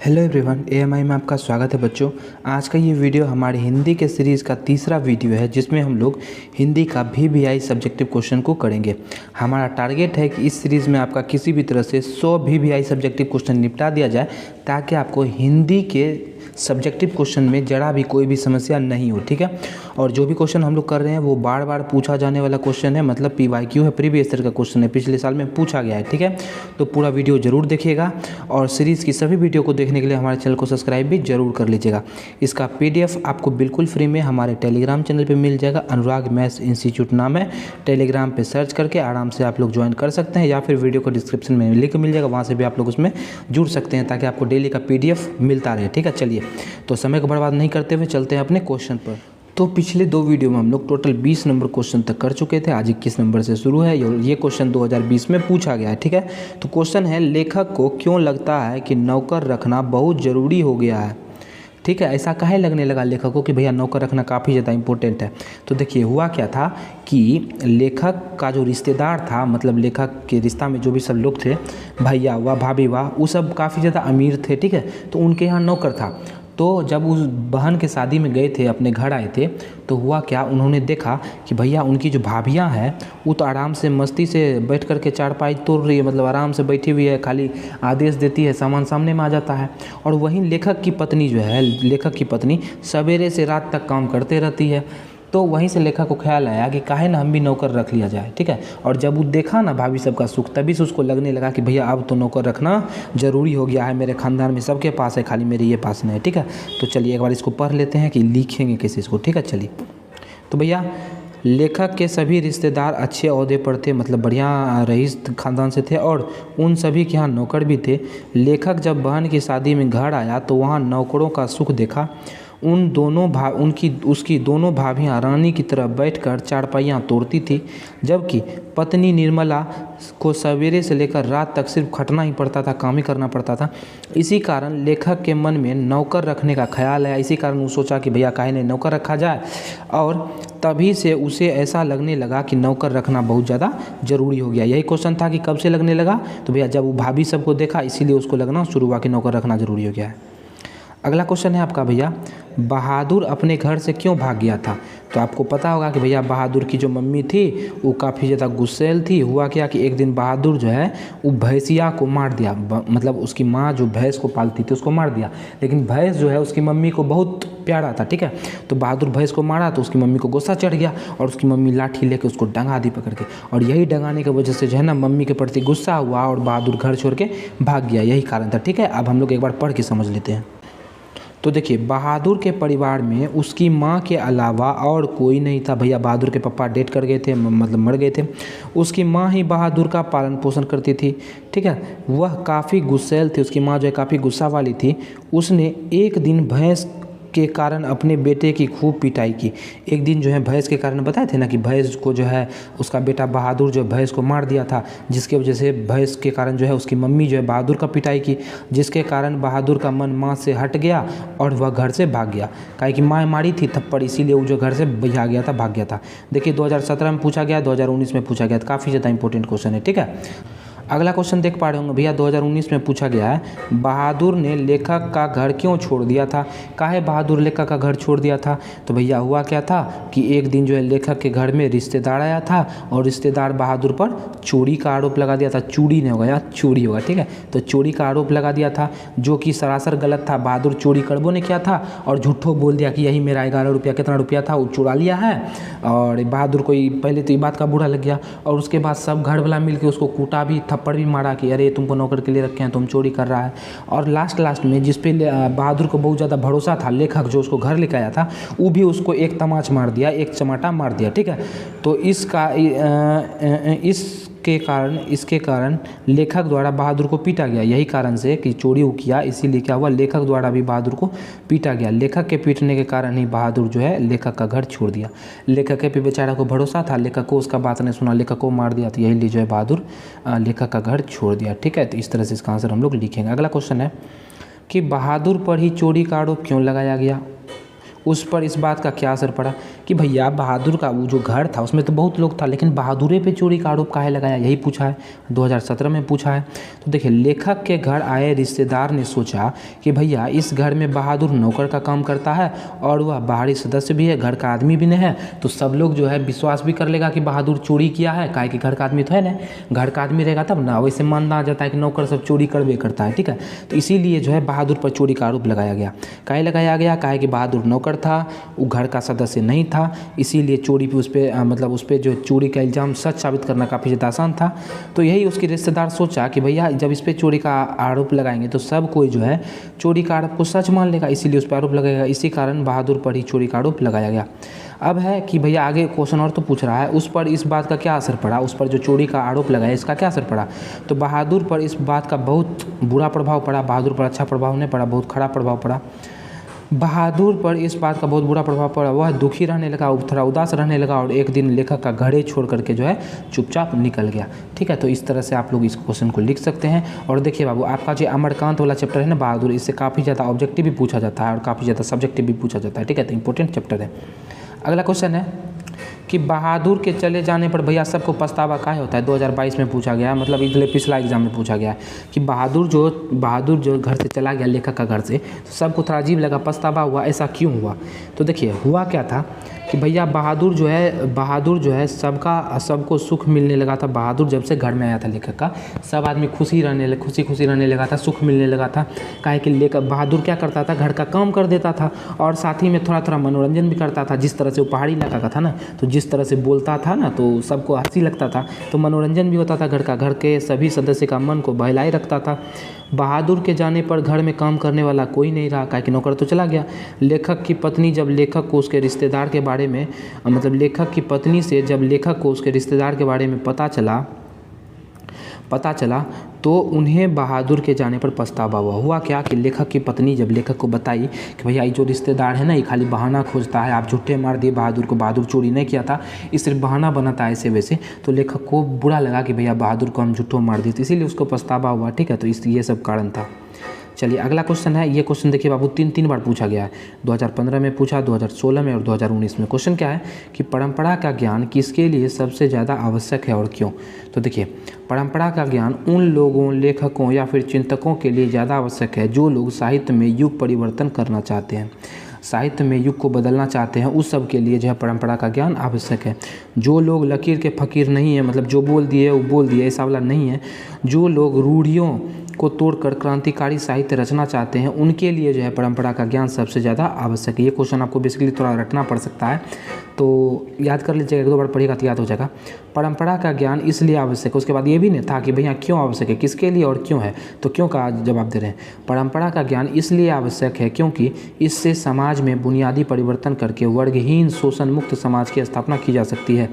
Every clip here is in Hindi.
हेलो एवरीवन, एएमआई में आपका स्वागत है बच्चों। आज का ये वीडियो हमारे हिंदी के सीरीज़ का तीसरा वीडियो है जिसमें हम लोग हिंदी का VVI सब्जेक्टिव क्वेश्चन को करेंगे। हमारा टारगेट है कि इस सीरीज़ में आपका किसी भी तरह से 100 VVI सब्जेक्टिव क्वेश्चन निपटा दिया जाए ताकि आपको हिंदी के सब्जेक्टिव क्वेश्चन में जरा भी कोई भी समस्या नहीं हो, ठीक है। और जो भी क्वेश्चन हम लोग कर रहे हैं वो बार बार पूछा जाने वाला क्वेश्चन है, मतलब PYQ है, प्रीवियस ईयर का क्वेश्चन है, पिछले साल में पूछा गया है, ठीक है। तो पूरा वीडियो ज़रूर देखिएगा और सीरीज़ की सभी वीडियो को देखने के लिए हमारे चैनल को सब्सक्राइब भी जरूर कर लीजिएगा। इसका PDF आपको बिल्कुल फ्री में हमारे टेलीग्राम चैनल पर मिल जाएगा। अनुराग मैथ्स इंस्टीट्यूट नाम है, टेलीग्राम पर सर्च करके आराम से आप लोग ज्वाइन कर सकते हैं, या फिर वीडियो को डिस्क्रिप्शन में लिंक मिल जाएगा, वहाँ से भी आप लोग उसमें जुड़ सकते हैं ताकि आपको डेली का PDF मिलता रहे, ठीक है। चलिए, तो समय को बर्बाद नहीं करते हुए चलते हैं अपने क्वेश्चन पर। तो पिछले दो वीडियो में हम लोग टोटल 20 नंबर क्वेश्चन तक कर चुके थे। आज 21 नंबर से शुरू है और ये क्वेश्चन 2020 में पूछा गया है, ठीक है। तो क्वेश्चन है, लेखक को क्यों लगता है कि नौकर रखना बहुत ज़रूरी हो गया है, ठीक है। ऐसा काहे लगने लगा लेखक को कि भैया नौकर रखना काफ़ी ज़्यादा इंपॉर्टेंट है। तो देखिए हुआ क्या था कि लेखक का जो रिश्तेदार था, मतलब लेखक के रिश्ता में जो भी सब लोग थे, भैया हुआ, भाभी हुआ, वो सब काफ़ी ज़्यादा अमीर थे, ठीक है। तो उनके यहाँ नौकर था। तो जब उस बहन के शादी में गए थे, अपने घर आए थे, तो हुआ क्या, उन्होंने देखा कि भैया उनकी जो भाभियां हैं वो तो आराम से मस्ती से बैठ कर के चारपाई तोड़ रही है, मतलब आराम से बैठी हुई है, खाली आदेश देती है, सामान सामने में आ जाता है। और वहीं लेखक की पत्नी जो है, लेखक की पत्नी सवेरे से रात तक काम करते रहती है। तो वहीं से लेखक को ख्याल आया कि काहे ना हम भी नौकर रख लिया जाए, ठीक है। और जब वो देखा ना भाभी सबका सुख, तभी से उसको लगने लगा कि भैया अब तो नौकर रखना ज़रूरी हो गया है, मेरे खानदान में सबके पास है, खाली मेरे ये पास नहीं है, ठीक है। तो चलिए एक बार इसको पढ़ लेते हैं कि लिखेंगे कैसे इसको, ठीक है। चलिए, तो भैया लेखक के सभी रिश्तेदार अच्छे ओहदे पर थे, मतलब बढ़िया रईस खानदान से थे और उन सभी के यहाँ नौकर भी थे। लेखक जब बहन की शादी में घर आया तो वहाँ नौकरों का सुख देखा। उसकी दोनों भाभियाँ रानी की तरह बैठकर चारपाइयाँ तोड़ती थी, जबकि पत्नी निर्मला को सवेरे से लेकर रात तक सिर्फ खटना ही पड़ता था, काम ही करना पड़ता था। इसी कारण लेखक के मन में नौकर रखने का ख्याल आया। इसी कारण वो सोचा कि भैया काहे नहीं नौकर रखा जाए, और तभी से उसे ऐसा लगने लगा कि नौकर रखना बहुत ज़्यादा ज़रूरी हो गया। यही क्वेश्चन था कि कब से लगने लगा, तो भैया जब वो भाभी सबको देखा इसीलिए उसको लगना शुरू हुआ कि नौकर रखना ज़रूरी हो गया है। अगला क्वेश्चन है आपका, भैया बहादुर अपने घर से क्यों भाग गया था। तो आपको पता होगा कि भैया बहादुर की जो मम्मी थी वो काफ़ी ज़्यादा गुस्सैल थी। हुआ क्या कि एक दिन बहादुर जो है वो भैंसिया को मार दिया, मतलब उसकी माँ जो भैंस को पालती थी उसको मार दिया। लेकिन भैंस जो है उसकी मम्मी को बहुत प्यारा था, ठीक है। तो बहादुर भैंस को मारा तो उसकी मम्मी को गुस्सा चढ़ गया और उसकी मम्मी लाठी लेके उसको डंगा दी पकड़ के, और यही डंगाने की वजह से जो है ना मम्मी के प्रति गुस्सा हुआ और बहादुर घर छोड़ के भाग गया, यही कारण था, ठीक है। अब हम लोग एक बार पढ़ के समझ लेते हैं। तो देखिए, बहादुर के परिवार में उसकी माँ के अलावा और कोई नहीं था। भैया बहादुर के पापा डेथ कर गए थे, मतलब मर गए थे। उसकी माँ ही बहादुर का पालन पोषण करती थी, ठीक है। वह काफ़ी गुस्सैल थी, उसकी माँ जो है काफ़ी गुस्सा वाली थी। उसने एक दिन भैंस के कारण अपने बेटे की खूब पिटाई की। एक दिन जो है भैंस के कारण, बताए थे ना कि भैंस को जो है उसका बेटा बहादुर जो भैंस को मार दिया था, जिसके वजह से भैंस के कारण जो है उसकी मम्मी जो है बहादुर का पिटाई की, जिसके कारण बहादुर का मन माँ से हट गया और वह घर से भाग गया। काहे कि माँ मारी थी थप्पड़, इसीलिए वो जो घर से भाग गया था, भाग गया था। देखिए 2017 में पूछा गया, 2019 में पूछा गया, काफ़ी ज़्यादा इंपॉर्टेंट क्वेश्चन है, ठीक है। अगला क्वेश्चन देख पा रहे होंगे भैया, 2019 में पूछा गया है, बहादुर ने लेखक का घर क्यों छोड़ दिया था। काहे बहादुर लेखक का घर छोड़ दिया था। तो भैया हुआ क्या था कि एक दिन जो है लेखक के घर में रिश्तेदार आया था और रिश्तेदार बहादुर पर चोरी का आरोप लगा दिया था। चोरी नहीं होगा यार, चोरी होगा, ठीक है। तो चोरी का आरोप लगा दिया था जो कि सरासर गलत था। बहादुर चोरी करबो ने किया था और झूठो बोल दिया कि यही मेरा 11 रुपया, कितना रुपया था वो चुरा लिया है। और बहादुर को पहले तो ये बात का बुरा लग गया और उसके बाद सब घर वाला मिल के उसको कूटा भी, थप्पड़ भी मारा कि अरे तुमको नौकर के लिए रखे हैं, तुम चोरी कर रहा है। और लास्ट में जिस पे बहादुर को बहुत ज़्यादा भरोसा था, लेखक जो उसको घर लेकर आया था, वो भी उसको एक तमाच मार दिया, एक चमाटा मार दिया, ठीक है। तो इसके कारण लेखक द्वारा बहादुर को पीटा गया। यही कारण से कि चोरी वो किया, इसीलिए क्या हुआ, लेखक द्वारा भी बहादुर को पीटा गया। लेखक के पीटने के कारण ही बहादुर जो है लेखक का घर छोड़ दिया। लेखक के पे बेचारा को भरोसा था, लेखक को उसका बात नहीं सुना, लेखक को मार दिया, तो यही लिए जो है बहादुर लेखक का घर छोड़ दिया, ठीक है। तो इस तरह से इसका आंसर हम लोग लिखेंगे। अगला क्वेश्चन है कि बहादुर पर ही चोरी का आरोप क्यों लगाया गया, उस पर इस बात का क्या असर पड़ा। कि भैया बहादुर का वो जो घर था उसमें तो बहुत लोग था, लेकिन बहादुरे पे चोरी का आरोप काहे लगाया, यही पूछा है, 2017 में पूछा है। तो देखिए, लेखक के घर आए रिश्तेदार ने सोचा कि भैया इस घर में बहादुर नौकर का काम करता है और वह बाहरी सदस्य भी है, घर का आदमी भी नहीं है, तो सब लोग जो है विश्वास भी कर लेगा कि बहादुर चोरी किया है, काहे कि घर का आदमी तो है ना, घर का आदमी रहेगा तब ना, वैसे मानना जाता है कि नौकर सब चोरी करबे करता है, ठीक है। तो इसीलिए जो है बहादुर पर चोरी का आरोप लगाया गया। काहे लगाया गया, काहे कि बहादुर नौकर था, वो घर का सदस्य नहीं था, इसीलिए चोरी पे उस पर मतलब उस पर जो चोरी का इल्ज़ाम सच साबित करना काफ़ी ज़्यादा आसान था। तो यही उसके रिश्तेदार सोचा कि भैया जब इस पर चोरी का आरोप लगाएंगे तो सब कोई जो है चोरी का आरोप को सच मान लेगा, इसीलिए उस पर आरोप लगाएगा। इसी कारण बहादुर पर ही चोरी का आरोप लगाया गया। अब है कि भैया आगे क्वेश्चन और तो पूछ रहा है, उस पर इस बात का क्या असर पड़ा, उस पर जो चोरी का आरोप लगाया इसका क्या असर पड़ा। तो बहादुर पर इस बात का बहुत बुरा प्रभाव पड़ा, बहादुर पर अच्छा प्रभाव नहीं पड़ा, बहुत खराब प्रभाव पड़ा। बहादुर पर इस बात का बहुत बुरा प्रभाव पड़ा, वह दुखी रहने लगा, थोड़ा उदास रहने लगा और एक दिन लेखक का घरे छोड़ करके जो है चुपचाप निकल गया, ठीक है। तो इस तरह से आप लोग इस क्वेश्चन को लिख सकते हैं। और देखिए बाबू, आपका जो अमरकांत वाला चैप्टर है ना बहादुर, इससे काफ़ी ज़्यादा ऑब्जेक्टिव भी पूछा जाता है और काफ़ी ज़्यादा सब्जेक्टिव भी पूछा जाता है, ठीक है। तो इंपॉर्टेंट चैप्टर है। अगला क्वेश्चन है कि बहादुर के चले जाने पर भैया सबको पछतावा काहे होता है, 2022 में पूछा गया है, मतलब इसलिए पिछला एग्जाम में पूछा गया है कि बहादुर जो घर से चला गया, लेखक का घर से, तो सबको थोड़ा अजीब लगा, पछतावा हुआ, ऐसा क्यों हुआ। तो देखिए हुआ क्या था कि भैया बहादुर जो है सबको सुख मिलने लगा था। बहादुर जब से घर में आया था लेखक का, सब आदमी खुशी रहने लगा था, सुख मिलने लगा था। काहे कि लेखक बहादुर क्या करता था, घर का काम कर देता था और साथ ही में थोड़ा थोड़ा मनोरंजन भी करता था। जिस तरह से वो पहाड़ी इलाका का था ना, तो जिस तरह से बोलता था ना तो सबको हंसी लगता था, तो मनोरंजन भी होता था घर का, घर के सभी सदस्य का मन को बहलाए रखता था। बहादुर के जाने पर घर में काम करने वाला कोई नहीं रहा, काहे कि नौकर तो चला गया। लेखक की पत्नी जब लेखक को उसके रिश्तेदार के बारे में मतलब लेखक की पत्नी से जब लेखक को उसके रिश्तेदार के बारे में पता चला तो उन्हें बहादुर के जाने पर पछतावा हुआ क्या कि लेखक की पत्नी जब लेखक को बताई कि भैया ये जो रिश्तेदार है ना, ये खाली बहाना खोजता है, आप झूठे मार दिए बहादुर को, बहादुर चोरी नहीं किया था, ये सिर्फ बहाना बनाता है ऐसे वैसे, तो लेखक को बुरा लगा कि भैया बहादुर को हम झूठों मार दिए, तो इसीलिए उसको पछतावा हुआ, ठीक है। तो ये सब कारण था। चलिए अगला क्वेश्चन है, ये क्वेश्चन देखिए बाबू तीन बार पूछा गया है, 2015 में पूछा, 2016 में और 2019 में। क्वेश्चन क्या है कि परंपरा का ज्ञान किसके लिए सबसे ज़्यादा आवश्यक है और क्यों। तो देखिए, परंपरा का ज्ञान उन लोगों, लेखकों या फिर चिंतकों के लिए ज़्यादा आवश्यक है जो लोग साहित्य में युग परिवर्तन करना चाहते हैं, साहित्य में युग को बदलना चाहते हैं, उस सब के लिए जो है परंपरा का ज्ञान आवश्यक है। जो लोग लकीर के फ़कीर नहीं है, मतलब जो बोल दिए वो बोल दिए ऐसा वाला नहीं है, जो लोग रूढ़ियों को तोड़कर क्रांतिकारी साहित्य रचना चाहते हैं, उनके लिए जो है परंपरा का ज्ञान सबसे ज़्यादा आवश्यक है। ये क्वेश्चन आपको बेसिकली थोड़ा रटना पड़ सकता है, तो याद कर लीजिएगा, एक दो बार पढ़िएगा तो याद हो जाएगा। परंपरा का ज्ञान इसलिए आवश्यक है, उसके बाद ये भी नहीं था कि भैया क्यों आवश्यक है, किसके लिए और क्यों है, तो क्यों का जवाब दे रहे हैं। परंपरा का ज्ञान इसलिए आवश्यक है क्योंकि इससे समाज में बुनियादी परिवर्तन करके वर्गहीन शोषण मुक्त समाज की स्थापना की जा सकती है।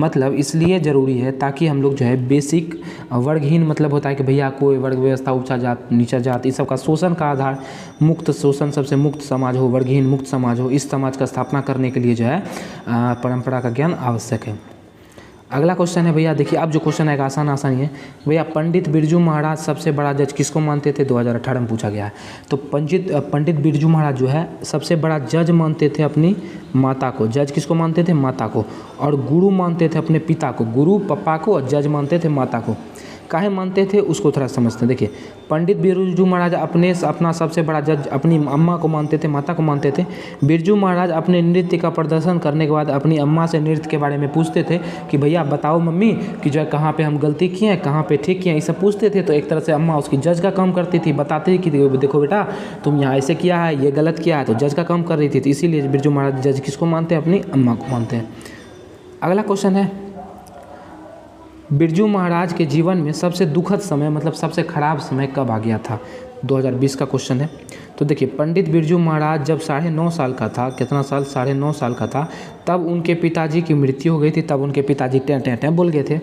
मतलब इसलिए ज़रूरी है ताकि हम लोग जो है बेसिक वर्गहीन, मतलब होता है कि भैया कोई वर्ग व्यवस्था, ऊंचा जात नीचा जात, इस सब का शोषण का आधार मुक्त, शोषण सबसे मुक्त समाज हो, वर्गहीन मुक्त समाज हो, इस समाज का स्थापना करने के लिए जो है परंपरा का ज्ञान आवश्यक है। अगला क्वेश्चन है भैया, देखिए अब जो क्वेश्चन है आसान ही है भैया, पंडित बिरजू महाराज सबसे बड़ा जज किसको मानते थे, 2018 में पूछा गया है। तो पंडित बिरजू महाराज जो है सबसे बड़ा जज मानते थे अपनी माता को, जज किसको मानते थे, माता को, और गुरु मानते थे अपने पिता को, गुरु पापा को, और जज मानते थे माता को। काहे मानते थे उसको थोड़ा समझते हैं। देखिए, पंडित बिरजू महाराज अपना सबसे बड़ा जज अपनी अम्मा को मानते थे, माता को मानते थे। बिरजू महाराज अपने नृत्य का प्रदर्शन करने के बाद अपनी अम्मा से नृत्य के बारे में पूछते थे कि भैया बताओ मम्मी कि जो है कहाँ पे हम गलती किए हैं, कहाँ पे ठीक किए हैं, ये सब पूछते थे। तो एक तरह से अम्मा उसकी जज का काम करती थी, बताती थी कि देखो बेटा तुम यहाँ ऐसे किया है, ये गलत किया है, तो जज का काम कर रही थी। तो इसीलिए बिरजू महाराज जज किसको मानते हैं, अपनी अम्मा को मानते हैं। अगला क्वेश्चन है, बिरजू महाराज के जीवन में सबसे दुखद समय, मतलब सबसे खराब समय कब आ गया था, 2020 का क्वेश्चन है। तो देखिए, पंडित बिरजू महाराज जब 9.5 साल का था, कितना साल, 9.5 साल का था, तब उनके पिताजी की मृत्यु हो गई थी। तब उनके पिताजी टें टें टें बोल गए थे।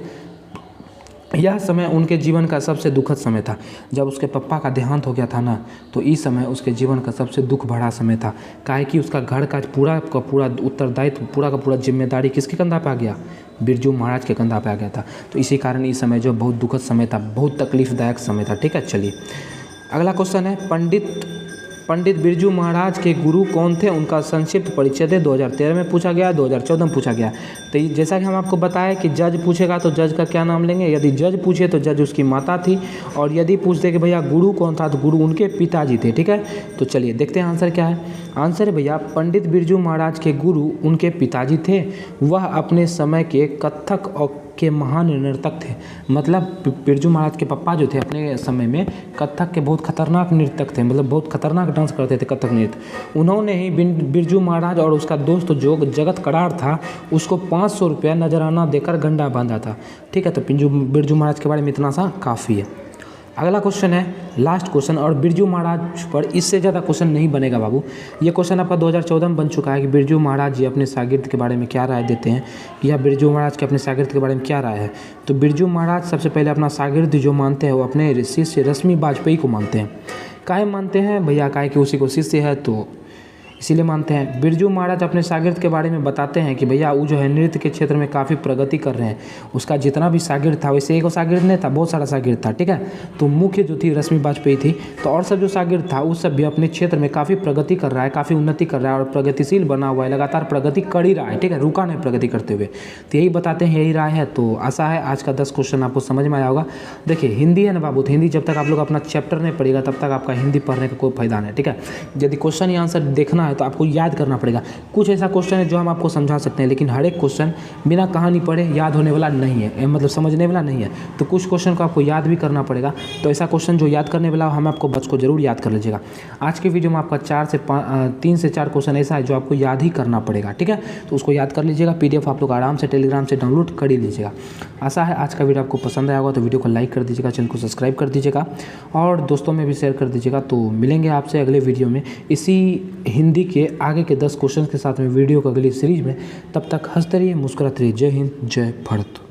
यह समय उनके जीवन का सबसे दुखद समय था। जब उसके पापा का देहांत हो गया था ना, तो इस समय उसके जीवन का सबसे दुख भरा समय था। काहे कि उसका घर का पूरा उत्तरदायित्व, पूरा का पूरा जिम्मेदारी किसके कंधा पे आ गया, बिरजू महाराज के कंधा पे आ गया था। तो इसी कारण इस समय जो बहुत दुखद समय था, बहुत तकलीफदायक समय था, ठीक है। चलिए अगला क्वेश्चन है, पंडित बिरजू महाराज के गुरु कौन थे, उनका संक्षिप्त परिचय दे। 2013 में पूछा गया, 2014 में पूछा गया। तो जैसा कि हम आपको बताया कि जज पूछेगा तो जज का क्या नाम लेंगे, यदि जज पूछे तो जज उसकी माता थी, और यदि पूछते कि भैया गुरु कौन था तो गुरु उनके पिताजी थे। ठीक है, तो चलिए देखते हैं आंसर क्या है। आंसर है भैया, पंडित बिरजू महाराज के गुरु उनके पिताजी थे। वह अपने समय के कथक और के महान नर्तक थे। मतलब बिरजू महाराज के पापा जो थे अपने समय में कथक के बहुत खतरनाक नर्तक थे, मतलब बहुत खतरनाक डांस करते थे कथक नृत्य। उन्होंने ही बिरजू महाराज और उसका दोस्त जो जगत कड़ार था उसको 500 रुपया नजराना देकर गंडा बांधा था। ठीक है, तो बिरजू महाराज के बारे में इतना सा काफ़ी है। अगला क्वेश्चन है लास्ट क्वेश्चन, और बिरजू महाराज पर इससे ज़्यादा क्वेश्चन नहीं बनेगा बाबू। ये क्वेश्चन आपका 2014 में बन चुका है कि बिरजू महाराज जी अपने शागिर्द के बारे में क्या राय देते हैं, कि या बिरजू महाराज के अपने शागिर्द के बारे में क्या राय है। तो बिरजू महाराज सबसे पहले अपना शागिर्द जो मानते हैं वो अपने शिष्य रश्मि वाजपेयी को मानते हैं। काहे मानते हैं भैया, काहे कि उसी को शिष्य है तो इसीलिए मानते हैं। बिरजू महाराज अपने शागिर्द के बारे में बताते हैं कि भैया वो जो है नृत्य के क्षेत्र में काफ़ी प्रगति कर रहे हैं। उसका जितना भी शागिर्द था, वैसे एक शागिर्द नहीं था, बहुत सारा शागिर्द था। ठीक है, तो मुख्य जो थी रश्मि वाजपेयी थी, तो और सब जो शागिर्द था उस सब भी अपने क्षेत्र में काफ़ी प्रगति कर रहा है, काफ़ी उन्नति कर रहा है और प्रगतिशील बना हुआ है, लगातार प्रगति कर ही रहा है। ठीक है, रुका नहीं प्रगति करते हुए, तो यही बताते हैं, यही राय है। तो आशा है आज का 10 क्वेश्चन आपको समझ में आया होगा। देखिए हिंदी है ना बाबू, तो हिंदी जब तक आप लोग अपना चैप्टर नहीं पढ़ेगा तब तक आपका हिंदी पढ़ने का कोई फायदा नहीं। ठीक है, यदि क्वेश्चन या आंसर देखना है तो आपको याद करना पड़ेगा। कुछ ऐसा क्वेश्चन है जो हम आपको समझा सकते हैं, लेकिन हर एक क्वेश्चन बिना कहानी पढ़े याद होने वाला नहीं है, मतलब समझने वाला नहीं है। तो कुछ क्वेश्चन को आपको याद भी करना पड़ेगा। तो ऐसा क्वेश्चन जो याद करने वाला हम आपको बच को जरूर याद कर लीजिएगा। आज के वीडियो में आपका 3 से 4 क्वेश्चन ऐसा है जो आपको याद ही करना पड़ेगा। ठीक है, तो उसको याद कर लीजिएगा। PDF आप लोग आराम से टेलीग्राम से डाउनलोड कर ही लीजिएगा। आशा है आज का वीडियो आपको पसंद आया होगा, तो वीडियो को लाइक कर दीजिएगा, चैनल को सब्सक्राइब कर दीजिएगा और दोस्तों में भी शेयर कर दीजिएगा। तो मिलेंगे आपसे अगले वीडियो में इसी हिंदी के आगे के 10 क्वेश्चन के साथ में वीडियो को अगली सीरीज में। तब तक हंसते रहिए, मुस्कुराते रहिए। जय हिंद, जय भारत।